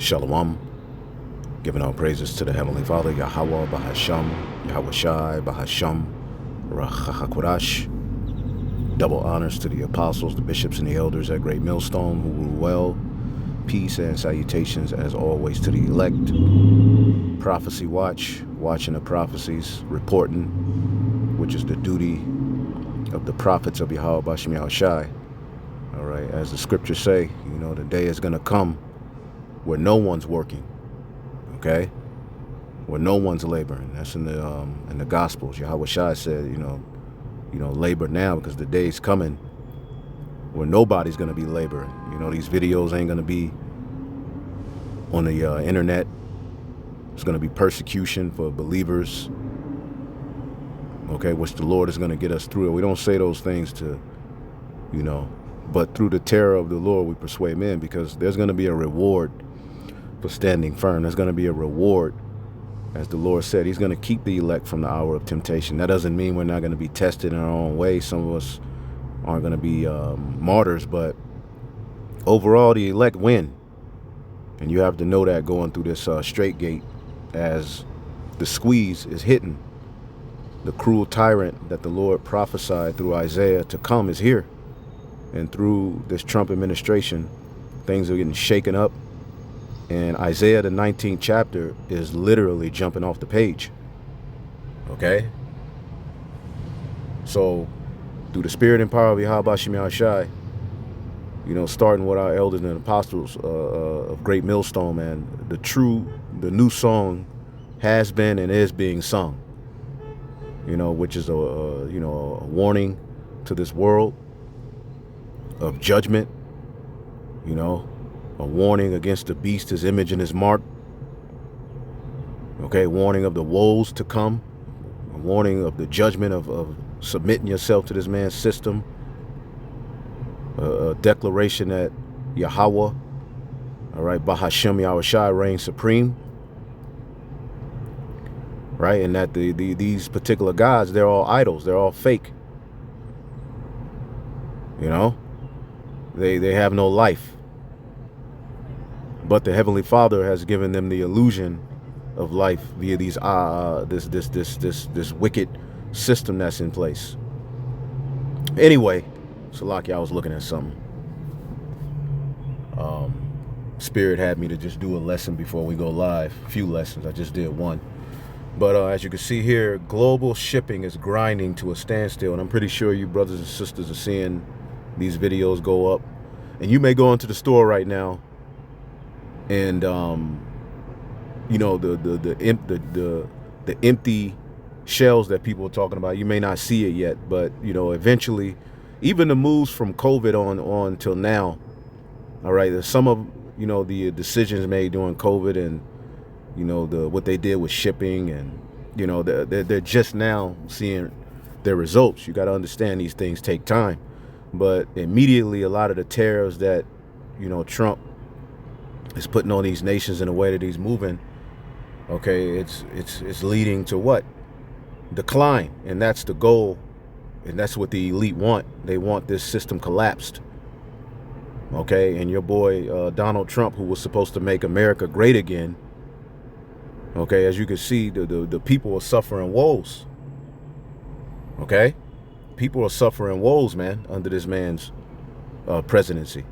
Shalom, giving all praises to the Heavenly Father, Yahweh, Bahasham, Yahweh Shai, Bahasham, Rachahakodash. Double honors to the apostles, the bishops, and the elders at Great Millstone who rule well. Peace and salutations, as always, to the elect. Prophecy watch, watching the prophecies, reporting, which is the duty of the prophets of Yahweh Bashem Yahweh Shai. All right, as the scriptures say, the day is going to come where no one's working, okay? Where no one's laboring. That's in the Gospels. Yahweh Shai said, labor now, because the day's coming where nobody's going to be laboring. These videos ain't going to be on the internet. It's going to be persecution for believers, okay, which the Lord is going to get us through. We don't say those things to, but through the terror of the Lord we persuade men, because there's going to be a reward for standing firm. There's going to be a reward. As the Lord said, he's going to keep the elect from the hour of temptation. That doesn't mean we're not going to be tested in our own way. Some of us aren't going to be martyrs, but overall the elect win. And you have to know that going through this straight gate, as the squeeze is hitting. The cruel tyrant that the Lord prophesied through Isaiah to come is here. And through this Trump administration, things are getting shaken up. And Isaiah, the 19th chapter, is literally jumping off the page. Okay? So, through the spirit and power of Yahweh Bashem Yahweh Shai, starting with our elders and apostles of Great Millstone, man, the new song has been and is being sung. Which is a warning to this world of judgment, a warning against the beast, his image and his mark. Okay, warning of the woes to come, a warning of the judgment of submitting yourself to this man's system, a declaration that Yahweh, all right, Bahashem Yahweh Shai reigns supreme, right, and that these particular gods, they're all idols, they're all fake. They have no life. But the Heavenly Father has given them the illusion of life via these this wicked system that's in place. Anyway, Salaki, I was looking at something. Spirit had me to just do a lesson before we go live. A few lessons. I just did one. But as you can see here, global shipping is grinding to a standstill. And I'm pretty sure you brothers and sisters are seeing these videos go up. And you may go into the store right now, and the empty shells that people are talking about, you may not see it yet, but eventually, even the moves from COVID on till now, all right, there's some of the decisions made during COVID, and what they did with shipping, and they're just now seeing their results. You got to understand, these things take time, but immediately a lot of the tariffs that Trump is putting on these nations in a way that he's moving, okay, it's leading to what? Decline. And that's the goal, and that's what the elite want. They want this system collapsed, okay? And your boy Donald Trump, who was supposed to make America great again, okay, as you can see, the people are suffering woes, okay? People are suffering woes, man, under this man's presidency.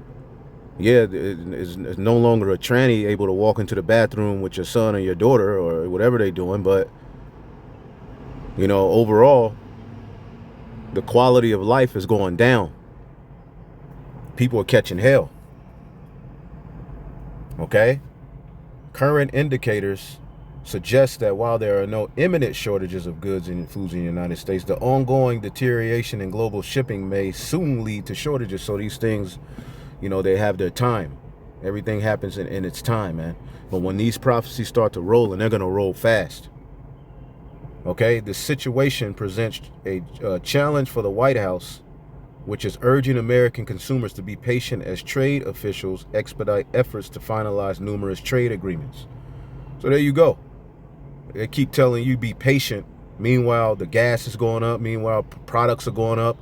Yeah, it's no longer a tranny able to walk into the bathroom with your son or your daughter or whatever they're doing, but overall, the quality of life is going down. People are catching hell. Okay? Current indicators suggest that while there are no imminent shortages of goods and foods in the United States, the ongoing deterioration in global shipping may soon lead to shortages. So these things, they have their time. Everything happens in its time, man. But when these prophecies start to roll, and they're going to roll fast, okay, the situation presents a challenge for the White House, which is urging American consumers to be patient as trade officials expedite efforts to finalize numerous trade agreements. So there you go. They keep telling you be patient. Meanwhile, the gas is going up. Meanwhile, products are going up.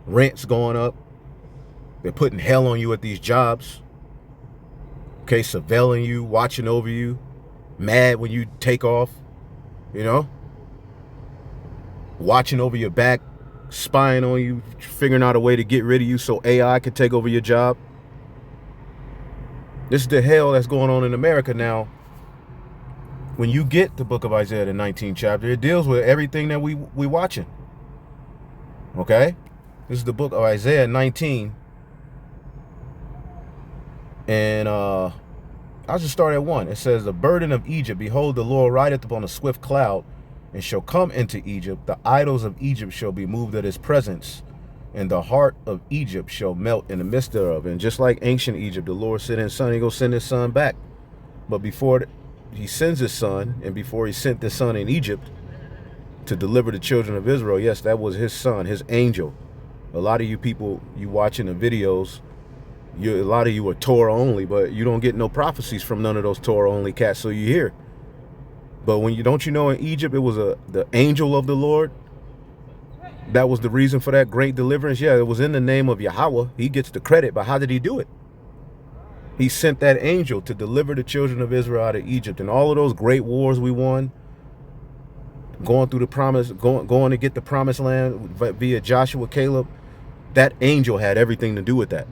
Rent's going up. They're putting hell on you at these jobs. okay, surveilling you, watching over you, mad when you take off, you know, watching over your back, spying on you, figuring out a way to get rid of you so AI can take over your job. This is the hell that's going on in America now. When you get the book of Isaiah, the 19th chapter, it deals with everything that we watching. Okay? This is the book of Isaiah 19. And I'll just start at 1. It says, the burden of Egypt, behold, the Lord rideth upon a swift cloud, and shall come into Egypt. The idols of Egypt shall be moved at his presence, and the heart of Egypt shall melt in the midst thereof. And just like ancient Egypt, the Lord sent his son, he gonna send his son back. But before he sends his son, and before he sent the son in Egypt to deliver the children of Israel, yes, that was his son, his angel. A lot of you people, you watching the videos, a lot of you are Torah only, but you don't get no prophecies from none of those Torah only cats, so you hear. But when don't you know in Egypt it was the angel of the Lord? That was the reason for that great deliverance. Yeah, it was in the name of Yahweh. He gets the credit, but how did he do it? He sent that angel to deliver the children of Israel out of Egypt. And all of those great wars we won, going through the promise, going to get the promised land via Joshua, Caleb, that angel had everything to do with that.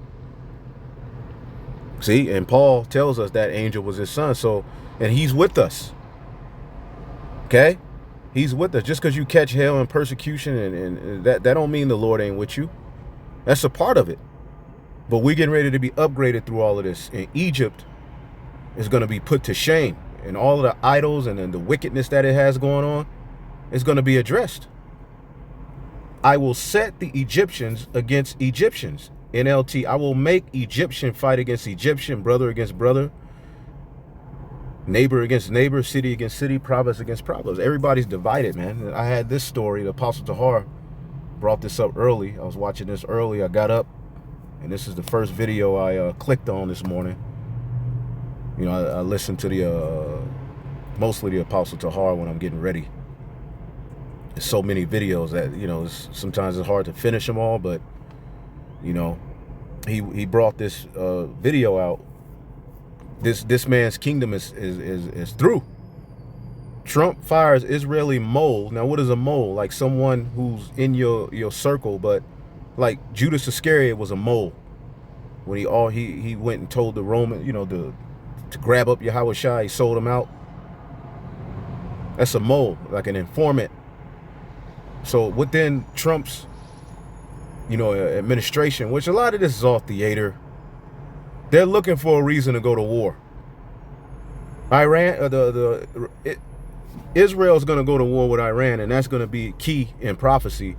See, and Paul tells us that angel was his son. So, and he's with us. Okay? He's with us. Just because you catch hell and persecution, and that don't mean the Lord ain't with you. That's a part of it. But we're getting ready to be upgraded through all of this. And Egypt is going to be put to shame. And all of the idols and the wickedness that it has going on is going to be addressed. I will set the Egyptians against Egyptians. NLT, I will make Egyptian fight against Egyptian, brother against brother, neighbor against neighbor, city against city, province against province. Everybody's divided, man. I had this story, the Apostle Tahar brought this up early. I was watching this early. I got up, and this is the first video I clicked on this morning. You know, I listened to the mostly the Apostle Tahar when I'm getting ready. There's so many videos that, you know, sometimes it's hard to finish them all, but you know, he brought this video out. This man's kingdom is through. Trump fires Israeli mole. Now, what is a mole? Like someone who's in your circle, but like Judas Iscariot was a mole. When he went and told the Roman, you know, to grab up Yahweh Shai, he sold him out. That's a mole, like an informant. So within Trump's, you know, administration, which a lot of this is all theater, they're looking for a reason to go to war. Israel's going to go to war with Iran, and that's going to be key in prophecy,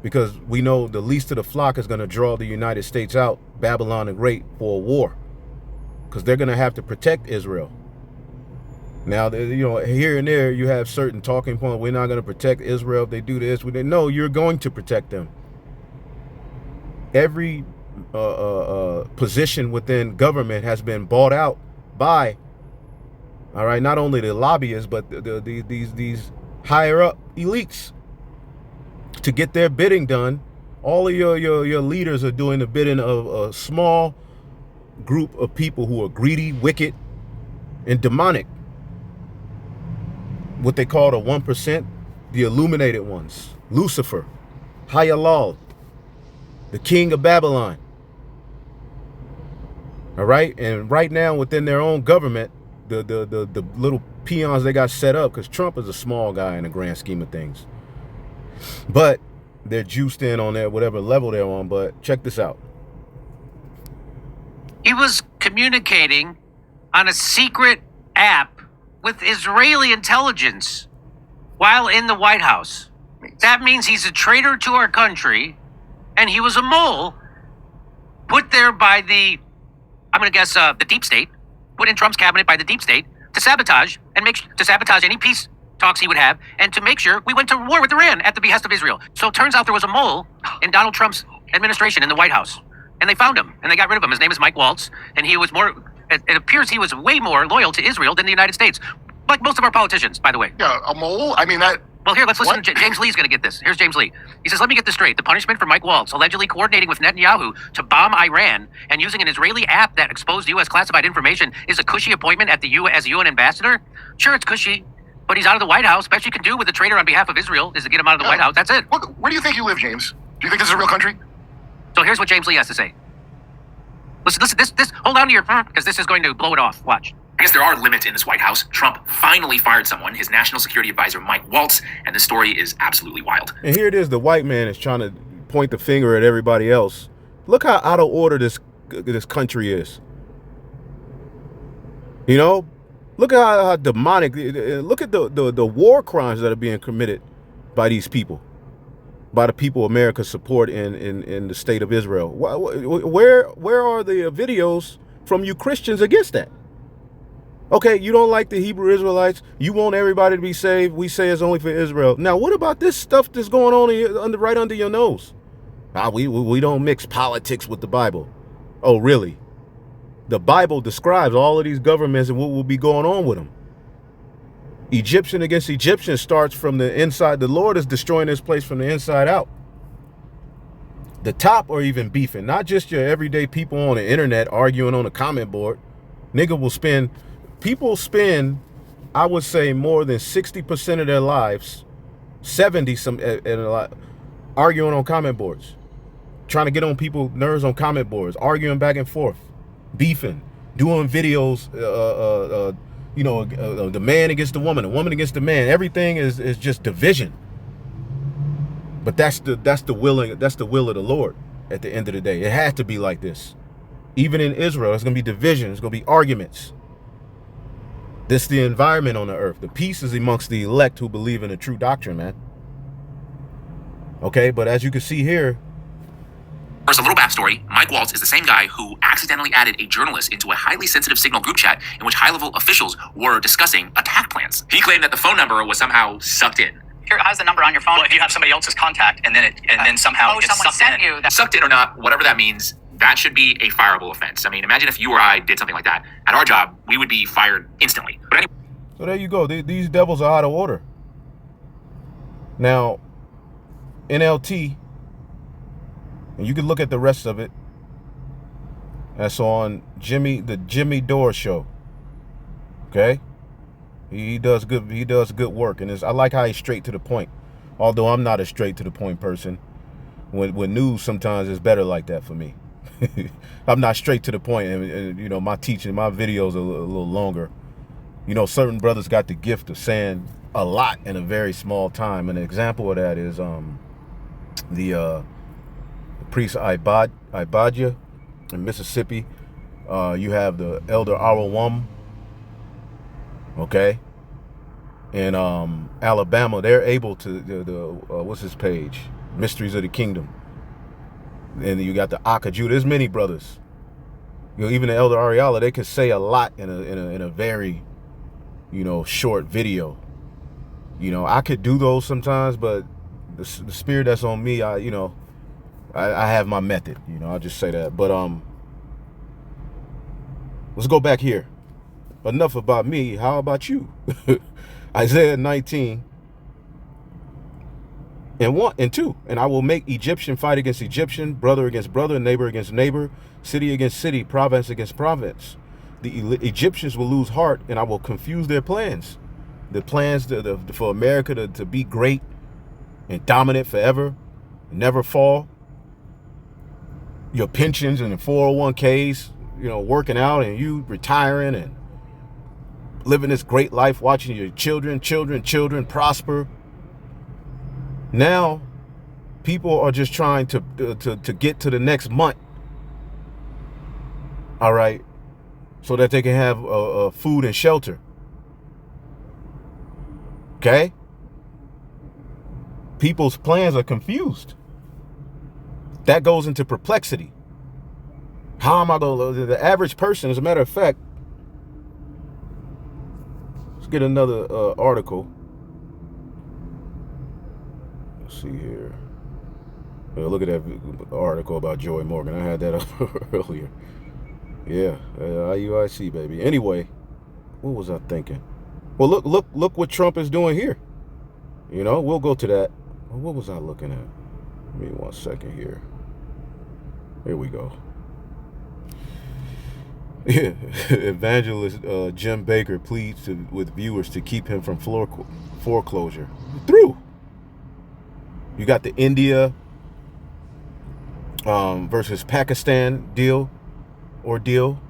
because we know the least of the flock is going to draw the United States out, Babylon the Great, for a war, because they're going to have to protect Israel. Now, you know, here and there you have certain talking points. We're not going to protect Israel if they do this. No, you're going to protect them. Every position within government has been bought out by, all right, not only the lobbyists, but these higher up elites to get their bidding done. All of your leaders are doing the bidding of a small group of people who are greedy, wicked, and demonic. What they call the 1%, the illuminated ones, Lucifer, Hayalal, the king of Babylon. All right, and right now within their own government, the little peons they got set up, because Trump is a small guy in the grand scheme of things, but they're juiced in on their whatever level they're on. But check this out. He was communicating on a secret app with Israeli intelligence while in the White House. That means he's a traitor to our country, and he was a mole put there by the, I'm going to guess, the deep state, put in Trump's cabinet by the deep state to sabotage any peace talks he would have, and to make sure we went to war with Iran at the behest of Israel. So it turns out there was a mole in Donald Trump's administration in the White House, and they found him, and they got rid of him. His name is Mike Waltz, and he was more, it appears he was way more loyal to Israel than the United States, like most of our politicians, by the way. Yeah, a mole? I mean, that... Well, here, let's listen. James Lee's going to get this. Here's James Lee. He says, let me get this straight. The punishment for Mike Waltz allegedly coordinating with Netanyahu to bomb Iran and using an Israeli app that exposed U.S. classified information is a cushy appointment at the as UN ambassador? Sure, it's cushy, but he's out of the White House. Best you can do with a traitor on behalf of Israel is to get him out of the White House. That's it. Look, where do you think you live, James? Do you think this is a real country? So here's what James Lee has to say. Listen, this, hold on to your, because this is going to blow it off. Watch. I guess there are limits in this White House. Trump finally fired someone, his national security advisor, Mike Waltz, and the story is absolutely wild. And here it is, the white man is trying to point the finger at everybody else. Look how out of order this country is. You know, look at how demonic. Look at the war crimes that are being committed by these people, by the people America support in the state of Israel. Where are the videos from you Christians against that? Okay, you don't like the Hebrew Israelites. You want everybody to be saved. We say it's only for Israel. Now, what about this stuff that's going on right under your nose? We don't mix politics with the Bible. Oh, really? The Bible describes all of these governments and what will be going on with them. Egyptian against Egyptian starts from the inside. The Lord is destroying this place from the inside out. The top are even beefing. Not just your everyday people on the internet arguing on a comment board. People spend, I would say, more than 60% of their lives, 70 arguing on comment boards, trying to get on people's nerves on comment boards, arguing back and forth, beefing, doing videos, the man against the woman against the man. Everything is just division. But that's the will of the Lord at the end of the day. It has to be like this. Even in Israel, it's going to be division. It's going to be arguments. This is the environment on the earth. The peace is amongst the elect who believe in the true doctrine, man. Okay, but as you can see here. First, a little backstory. Mike Waltz is the same guy who accidentally added a journalist into a highly sensitive Signal group chat in which high-level officials were discussing attack plans. He claimed that the phone number was somehow sucked in. Here, how's the number on your phone? Well, if you have somebody else's contact and then somehow it's someone sent you that. Sucked in or not, whatever that means, that should be a fireable offense. I mean, imagine if you or I did something like that. At our job, we would be fired instantly. But anyway. So there you go. These devils are out of order. Now, NLT, and you can look at the rest of it. That's on the Jimmy Dore show. Okay? He does good work, and I like how he's straight to the point. Although I'm not a straight to the point person. When news sometimes is better like that for me. I'm not straight to the point, and my teaching, my videos are a little longer. Certain brothers got the gift of saying a lot in a very small time. An example of that is the priest Ibadja in Mississippi. You have the elder Arawam. Okay, in Alabama, they're able to what's his page? Mysteries of the Kingdom. And you got the Akaju. There's many brothers. Even the elder Ariala, they could say a lot in a very short video. I could do those sometimes, but the spirit that's on me, I have my method. I'll just say that. But let's go back here. Enough about me. How about you? Isaiah 19 and 1 and 2. And I will make Egyptian fight against Egyptian, brother against brother, neighbor against neighbor, city against city, province against province. The Egyptians will lose heart, and I will confuse their plans. The plans for America to be great and dominant forever, never fall. Your pensions and the 401ks, working out, and you retiring and living this great life, watching your children prosper. Now, people are just trying to get to the next month. All right, so that they can have food and shelter. Okay? People's plans are confused. That goes into perplexity. How am I going to, the average person, as a matter of fact, let's get another article. Let's see here. Look at that article about Joy Morgan. I had that up earlier. Yeah, IUIC, baby. Anyway, what was I thinking? Well, look what Trump is doing here. You know, we'll go to that. What was I looking at? Give me 1 second here. Here we go. Yeah, evangelist Jim Baker pleads with viewers to keep him from foreclosure. Thru. You got the India versus Pakistan ordeal.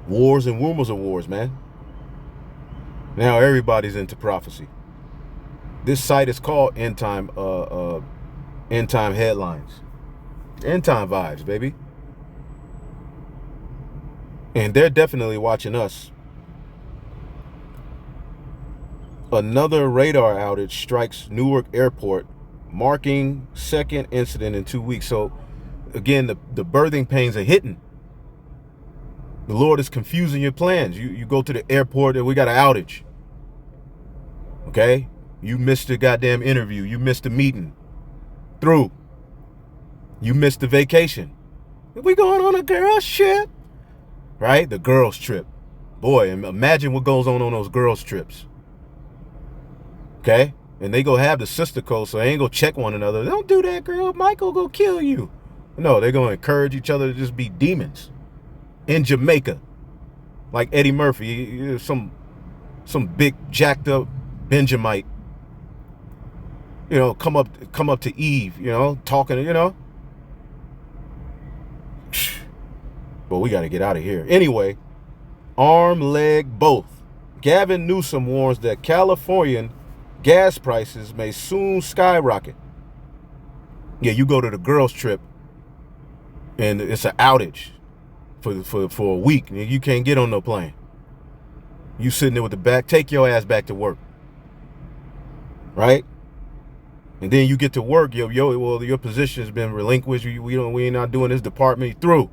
Wars and rumors of wars, man. Now everybody's into prophecy. This site is called End Time Headlines. End Time vibes, baby. And they're definitely watching us. Another radar outage strikes Newark Airport, marking second incident in 2 weeks. So, again, the birthing pains are hitting. The Lord is confusing your plans. You go to the airport and we got an outage. Okay? You missed the goddamn interview. You missed the meeting. Thru. You missed the vacation. We going on a girls trip. Right? The girls trip. Boy, imagine what goes on those girls trips. Okay? And they go have the sister code, so they ain't go check one another. Don't do that, girl. Michael go kill you. No, they're going to encourage each other to just be demons. In Jamaica. Like Eddie Murphy. Some big jacked up Benjamite. You know, come up to Eve, you know, talking, you know. But we got to get out of here. Anyway, arm, leg, both. Gavin Newsom warns that Californian gas prices may soon skyrocket. Yeah, you go to the girls' trip, and it's an outage for a week. You can't get on no plane. You sitting there with the back. Take your ass back to work. Right? And then you get to work. Your position has been relinquished. We ain't not doing this department. Through.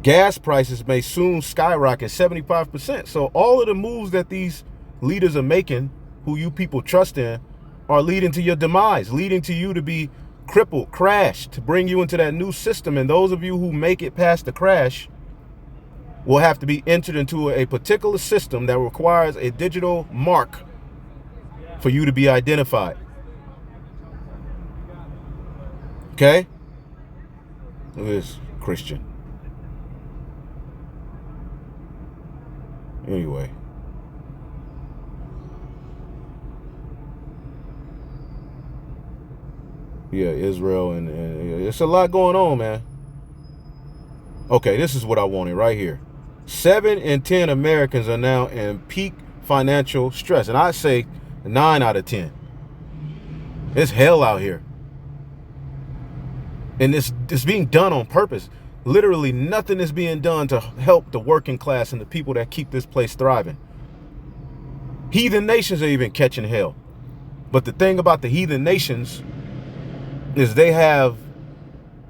Gas prices may soon skyrocket 75%. So all of the moves that these leaders are making, who you people trust in, are leading to your demise, leading to you to be crippled, crashed, to bring you into that new system. And those of you who make it past the crash will have to be entered into a particular system that requires a digital mark for you to be identified. Okay? Look at this Christian. Anyway. Yeah, Israel and it's a lot going on, man. Okay, this is what I wanted right here. 7 in 10 Americans are now in peak financial stress. And I say 9 out of 10. It's hell out here. And it's being done on purpose. Literally nothing is being done to help the working class and the people that keep this place thriving. Heathen nations are even catching hell. But the thing about the heathen nations is they have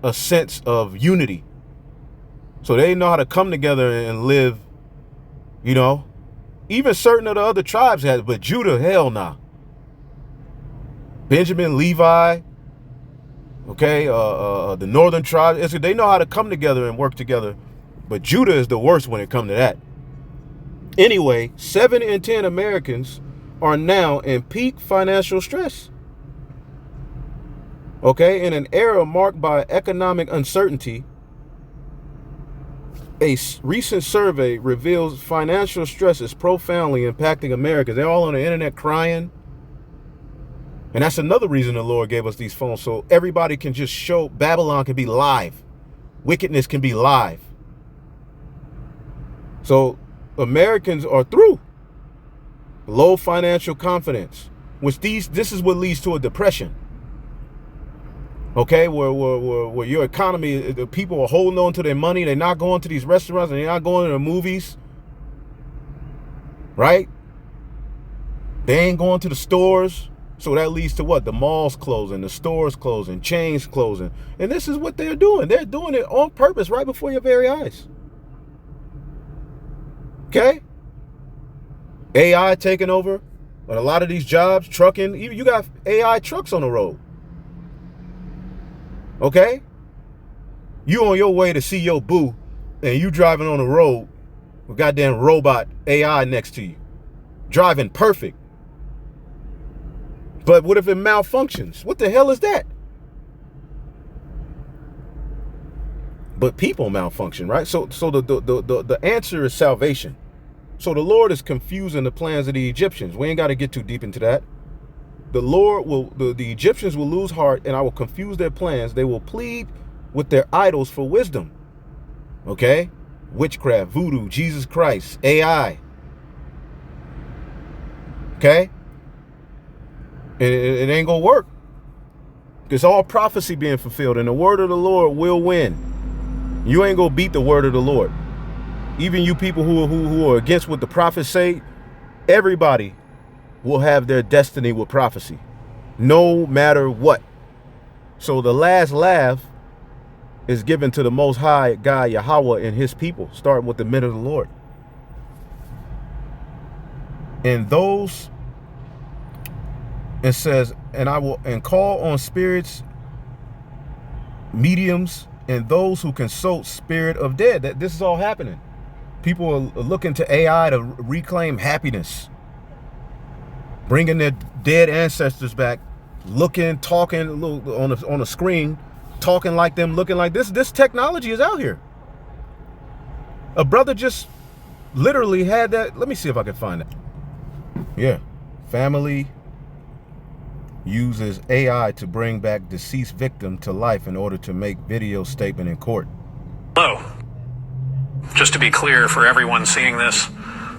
a sense of unity. So they know how to come together and live, you know. Even certain of the other tribes had, but Judah, hell nah. Benjamin, Levi, okay, the northern tribes, they know how to come together and work together. But Judah is the worst when it comes to that. Anyway, 7 in 10 Americans are now in peak financial stress. Okay, in an era marked by economic uncertainty, a recent survey reveals financial stress is profoundly impacting Americans. They're all on the internet crying. And that's another reason the Lord gave us these phones, so everybody can just show. Babylon can be live. Wickedness can be live. So Americans are through. Low financial confidence, which this is what leads to a depression. Okay, where your economy, the people are holding on to their money. They're not going to these restaurants and they're not going to the movies. Right? They ain't going to the stores. So that leads to what? The malls closing, the stores closing, chains closing. And this is what they're doing. They're doing it on purpose right before your very eyes. Okay? AI taking over on a lot of these jobs, trucking. You got AI trucks on the road. Okay? You on your way to see your boo and you driving on the road with goddamn robot AI next to you. Driving perfect. But what if it malfunctions? What the hell is that? But people malfunction, right? So the answer is salvation. So the Lord is confusing the plans of the Egyptians. We ain't got to get too deep into that. The Lord will, the Egyptians will lose heart, and I will confuse their plans. They will plead with their idols for wisdom. Okay? Witchcraft, voodoo, Jesus Christ, AI. Okay? It ain't gonna work. It's all prophecy being fulfilled, and the word of the Lord will win. You ain't gonna beat the word of the Lord. Even you people who are against what the prophets say, everybody will have their destiny with prophecy, no matter what. So the last laugh is given to the Most High God, Yahweh, and his people, starting with the men of the Lord. And those, it says, and I will, and call on spirits, mediums, and those who consult spirit of dead. That this is all happening. People are looking to AI to reclaim happiness, bringing their dead ancestors back, looking, talking on a screen, talking like them, looking like this. This technology is out here. A brother just literally had that. Let me see if I can find it. Yeah. Family uses AI to bring back deceased victim to life in order to make video statement in court. Hello. Just to be clear for everyone seeing this,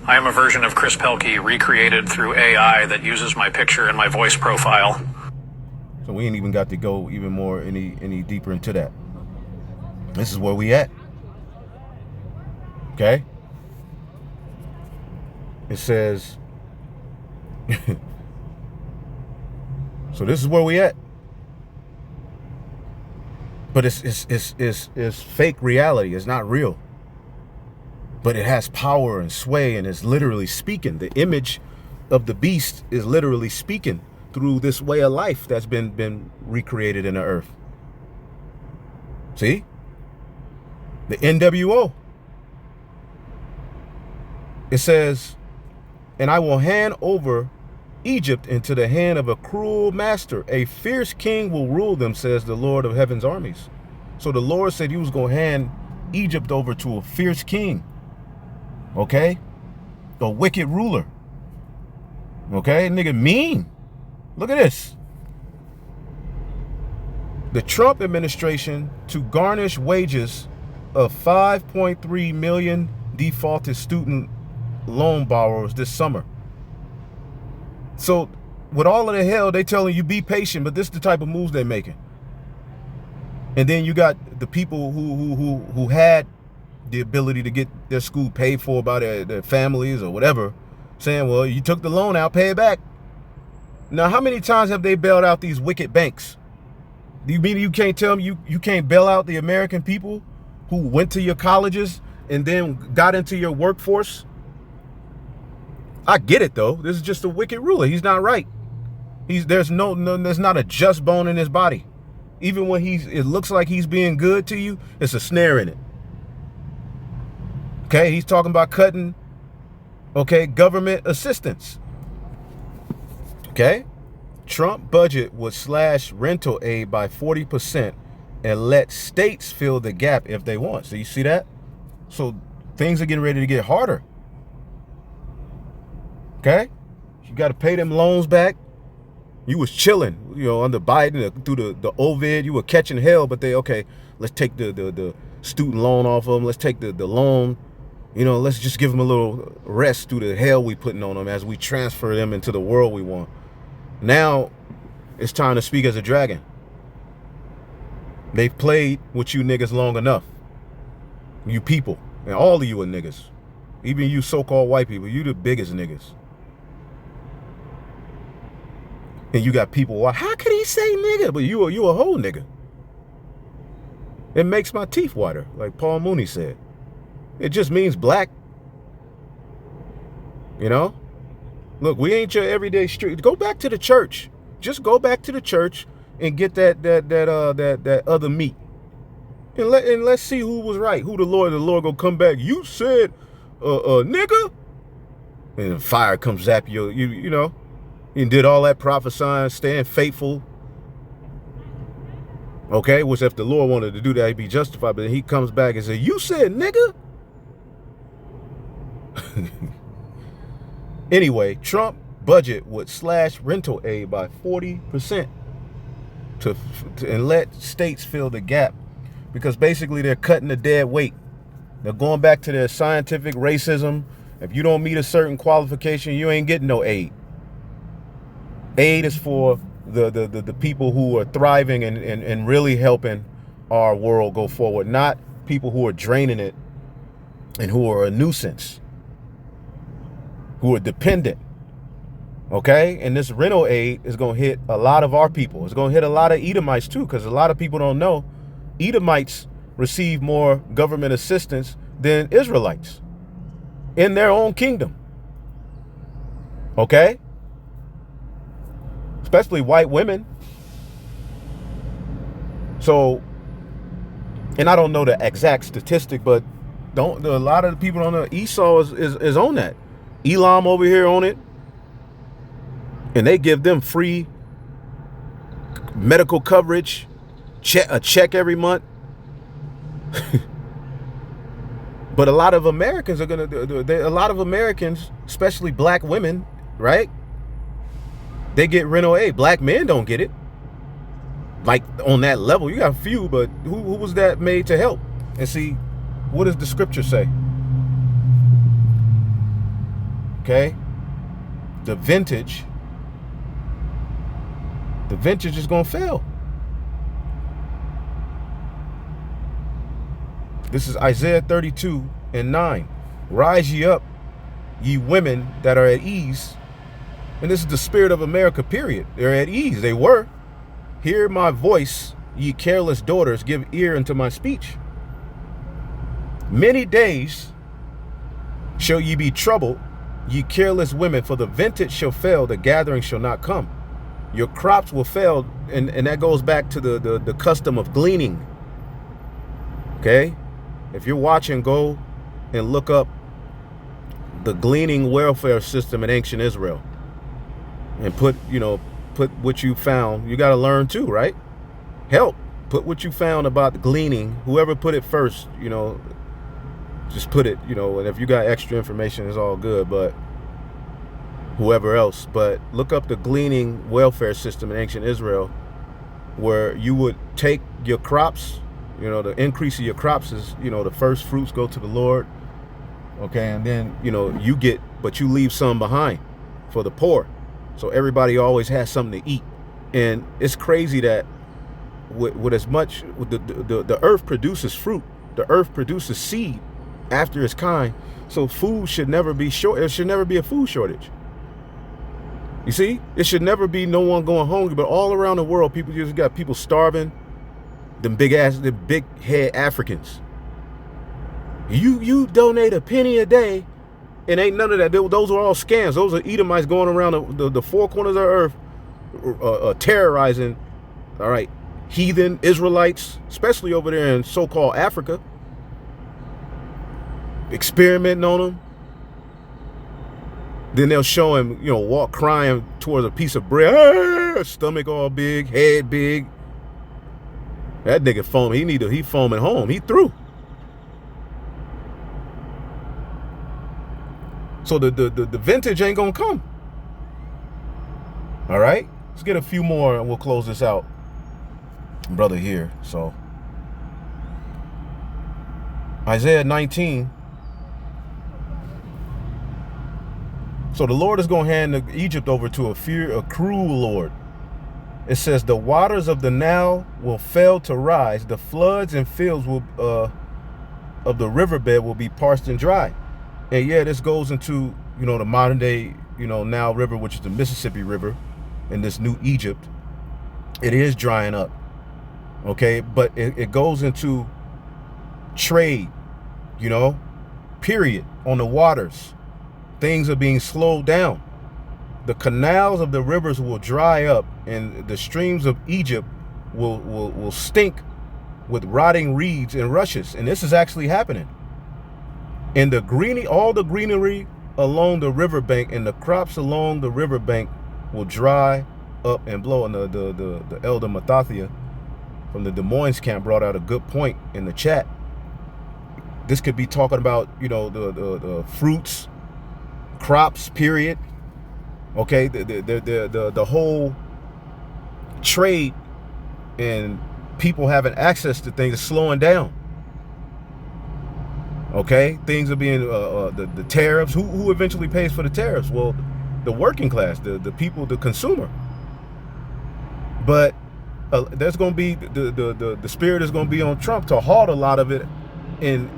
I am a version of Chris Pelkey recreated through AI that uses my picture and my voice profile. So we ain't even got to go even more any deeper into that. This is where we at. Okay? It says so this is where we at. But it's fake reality. It's not real. But it has power and sway, and it's literally speaking. The image of the beast is literally speaking through this way of life that's been recreated in the earth. See? The NWO. It says, and I will hand over Egypt into the hand of a cruel master. A fierce king will rule them, says the Lord of heaven's armies. So the Lord said he was going to hand Egypt over to a fierce king. Okay? A wicked ruler. Okay? Nigga mean. Look at this. The Trump administration to garnish wages of 5.3 million defaulted student loan borrowers this summer. So with all of the hell, they telling you be patient, but this is the type of moves they're making. And then you got the people who had the ability to get their school paid for by their families or whatever, saying, well, you took the loan out, pay it back. Now, how many times have they bailed out these wicked banks? Do you mean you can't tell me you can't bail out the American people who went to your colleges and then got into your workforce? I get it, though. This is just a wicked ruler. He's not right. There's not a just bone in his body. Even when it looks like he's being good to you, it's a snare in it. Okay, he's talking about cutting, okay, government assistance. Okay, Trump budget would slash rental aid by 40% and let states fill the gap if they want. So you see that? So things are getting ready to get harder. Okay, you got to pay them loans back. You was chilling, under Biden through the OVID. You were catching hell, but let's take the student loan off of them. Let's take the loan. Let's just give them a little rest through the hell we putting on them as we transfer them into the world we want. Now, it's time to speak as a dragon. They've played with you niggas long enough. You people, and all of you are niggas. Even you so-called white people, you the biggest niggas. And you got people, well, how could he say nigga? But you a whole nigga. It makes my teeth whiter, like Paul Mooney said. It just means black. Look, we ain't your everyday street. Go back to the church. Just go back to the church and get that other meat. And let's see who was right. Who the Lord gonna come back. You said nigga. And fire comes zap you, He did all that prophesying, staying faithful. Okay, which if the Lord wanted to do that, he'd be justified. But then he comes back and says, you said nigga? Anyway, Trump budget would slash rental aid by 40% and let states fill the gap, because basically they're cutting the dead weight. They're going back to their scientific racism. If you don't meet a certain qualification, you ain't getting no aid. Aid is for the people who are thriving and really helping our world go forward, not people who are draining it and who are a nuisance, who are dependent. Okay, and this rental aid is going to hit a lot of our people. It's going to hit a lot of Edomites too, because a lot of people don't know Edomites receive more government assistance than Israelites in their own kingdom. Okay, especially white women. So, and I don't know the exact statistic, but a lot of the people on the Esau is on that. Elam over here on it. And they give them free medical coverage, a check every month. But a lot of Americans are going to do, a lot of Americans, especially black women, right? They get rental aid. Black men don't get it. Like on that level, you got a few, but who was that made to help? And see, what does the scripture say? Okay. The vintage is going to fail. This is Isaiah 32:9. Rise ye up, ye women that are at ease. And this is the spirit of America, period. They're at ease. They were. Hear my voice, ye careless daughters, give ear unto my speech. Many days shall ye be troubled, ye careless women, for the vintage shall fail, the gathering shall not come. Your crops will fail, and that goes back to the custom of gleaning. Okay? If you're watching, go and look up the gleaning welfare system in ancient Israel. And put what you found. You got to learn too, right? Help. Put what you found about the gleaning. Whoever put it first, just put it, and if you got extra information, it's all good, but whoever else. But look up the gleaning welfare system in ancient Israel, where you would take your crops, the increase of your crops is, the first fruits go to the Lord. Okay, and then, you get, but you leave some behind for the poor. So everybody always has something to eat. And it's crazy that with as much, the earth produces fruit. The earth produces seed after its kind. So food should never be short. There should never be a food shortage. You see, it should never be no one going hungry, but all around the world, people just got people starving. The big head Africans. You donate a penny a day, and ain't none of that. Those are all scams. Those are Edomites going around the four corners of the earth, terrorizing, all right, heathen Israelites, especially over there in so-called Africa, experimenting on them. Then they'll show him, walk crying towards a piece of bread, stomach all big, head big. That nigga foaming. He foaming home. He through. So the vintage ain't gonna come. All right, let's get a few more and we'll close this out, brother. Here, so Isaiah 19. So the Lord is gonna hand Egypt over to a cruel Lord. It says the waters of the Nile will fail to rise. The floods and fields of the riverbed will be parched and dry. And yeah, this goes into, the modern day, Nile River, which is the Mississippi River, in this new Egypt. It is drying up. Okay, but it goes into trade, period, on the waters. Things are being slowed down. The canals of the rivers will dry up, and the streams of Egypt will stink with rotting reeds and rushes. And this is actually happening. And all the greenery along the riverbank and the crops along the riverbank will dry up and blow. And the elder Mathathia from the Des Moines camp brought out a good point in the chat. This could be talking about, you know, the fruits, crops, period. Okay, the whole trade and people having access to things is slowing down. Okay, things are being the tariffs. Who eventually pays for the tariffs? Well, the working class, the people, the consumer. But there's going to be the spirit is going to be on Trump to halt a lot of it, in,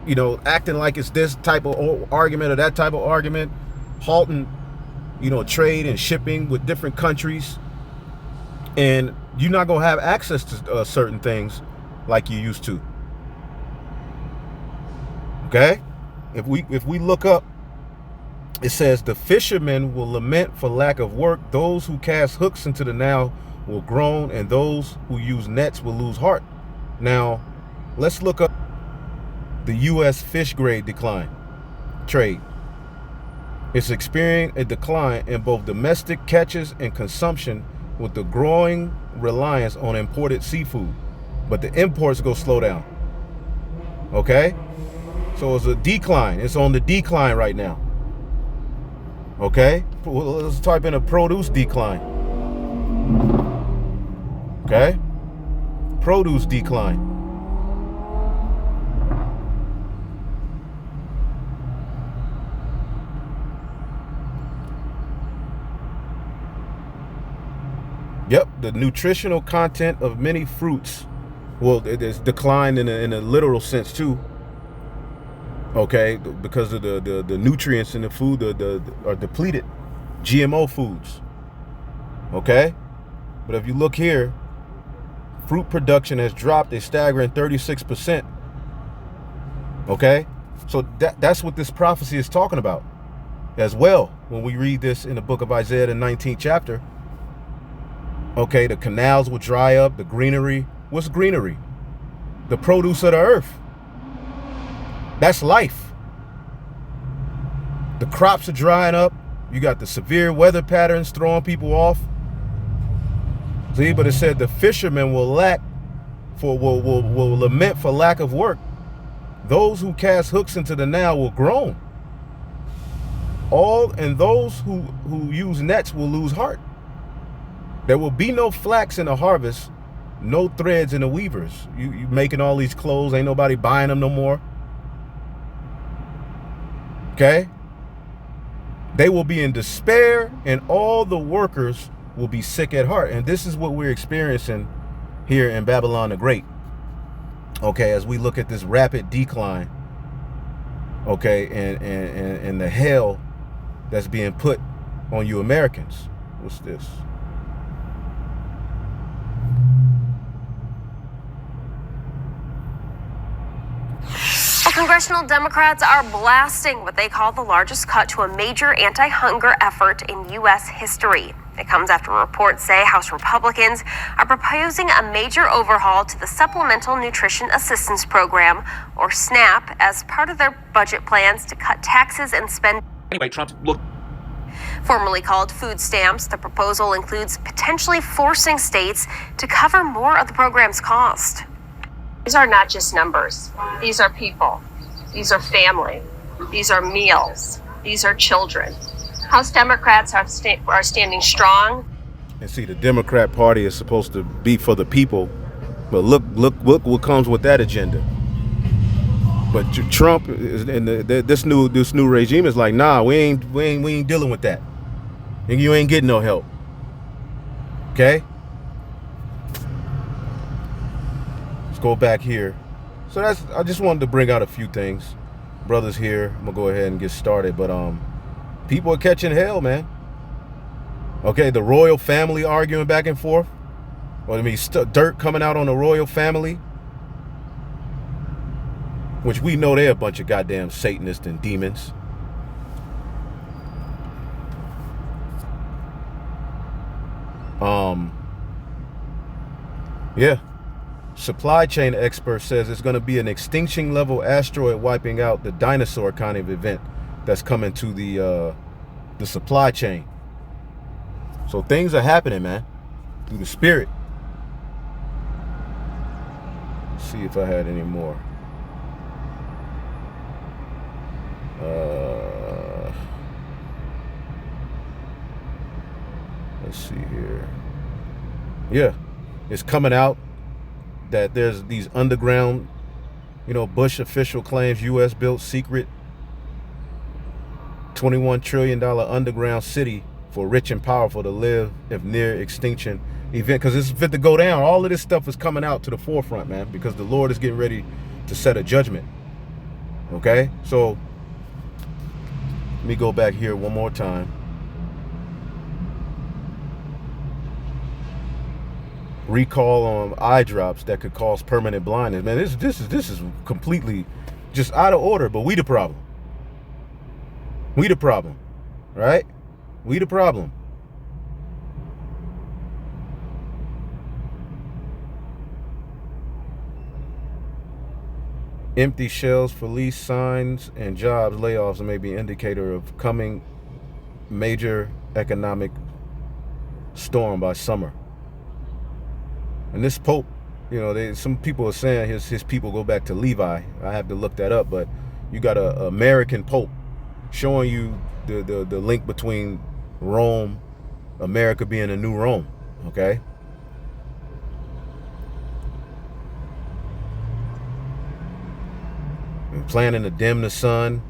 you know, acting like it's this type of argument or that type of argument, halting, you know, trade and shipping with different countries, and you're not gonna have access to certain things like you used to. Okay, if we look up, it says the fishermen will lament for lack of work. Those who cast hooks into the Nile will groan, and those who use nets will lose heart. Now, let's look up the U.S. fish grade decline trade. It's experiencing a decline in both domestic catches and consumption, with the growing reliance on imported seafood. But the imports go slow down. Okay? So it's a decline. It's on the decline right now. Okay? Let's type in a produce decline. Okay? Produce decline. Yep, the nutritional content of many fruits, well, it is declined in a literal sense too. Okay, because of the nutrients in the food are depleted. GMO foods. Okay, but if you look here, fruit production has dropped a staggering 36%. Okay, so that's what this prophecy is talking about as well. When we read this in the book of Isaiah, the 19th chapter. Okay, the canals will dry up, the greenery. What's greenery? The produce of the earth. That's life. The crops are drying up. You got the severe weather patterns throwing people off. See, but it said the fishermen will lament for lack of work. Those who cast hooks into the Nile will groan. And those who use nets will lose heart. There will be no flax in the harvest, no threads in the weavers. You making all these clothes, ain't nobody buying them no more. Okay? They will be in despair, and all the workers will be sick at heart. And this is what we're experiencing here in Babylon the Great. Okay, as we look at this rapid decline, okay, and the hell that's being put on you Americans. What's this? Congressional Democrats are blasting what they call the largest cut to a major anti-hunger effort in U.S. history. It comes after reports say House Republicans are proposing a major overhaul to the Supplemental Nutrition Assistance Program, or SNAP, as part of their budget plans to cut taxes and spend. Anyway, Trump looked. Formerly called food stamps, the proposal includes potentially forcing states to cover more of the program's cost. These are not just numbers. These are people. These are family. These are meals. These are children. House Democrats are standing strong. And see, the Democrat Party is supposed to be for the people, but look what comes with that agenda. But Trump and this new regime is like, nah, we ain't dealing with that. And you ain't getting no help. Okay? Let's go back here. So I just wanted to bring out a few things. Brothers here, I'm gonna go ahead and get started. But people are catching hell, man. Okay, the royal family arguing back and forth. Or I mean, dirt coming out on the royal family, which we know they're a bunch of goddamn Satanists and demons. Yeah. Supply chain expert says it's going to be an extinction level asteroid wiping out the dinosaur kind of event that's coming to the supply chain. So things are happening, man, through the spirit. Let's see if I had any more. Let's see here. Yeah, it's coming out that there's these underground, Bush official claims U.S. built secret $21 trillion underground city for rich and powerful to live if near extinction event, because it's fit to go down. All of this stuff is coming out to the forefront, man, because the Lord is getting ready to set a judgment. Okay, so let me go back here one more time. Recall on eye drops that could cause permanent blindness. Man, this is completely just out of order, but we the problem. We the problem, right? We the problem. Empty shelves for lease signs and jobs layoffs may be indicator of coming major economic storm by summer. And this Pope, some people are saying his people go back to Levi. I have to look that up, but you got a American Pope showing you the link between Rome, America being a new Rome, okay? And planning to dim the sun.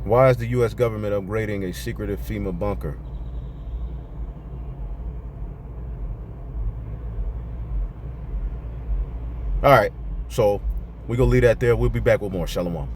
Why is the U.S. government upgrading a secretive FEMA bunker? All right, so we're going to leave that there. We'll be back with more. Shalom.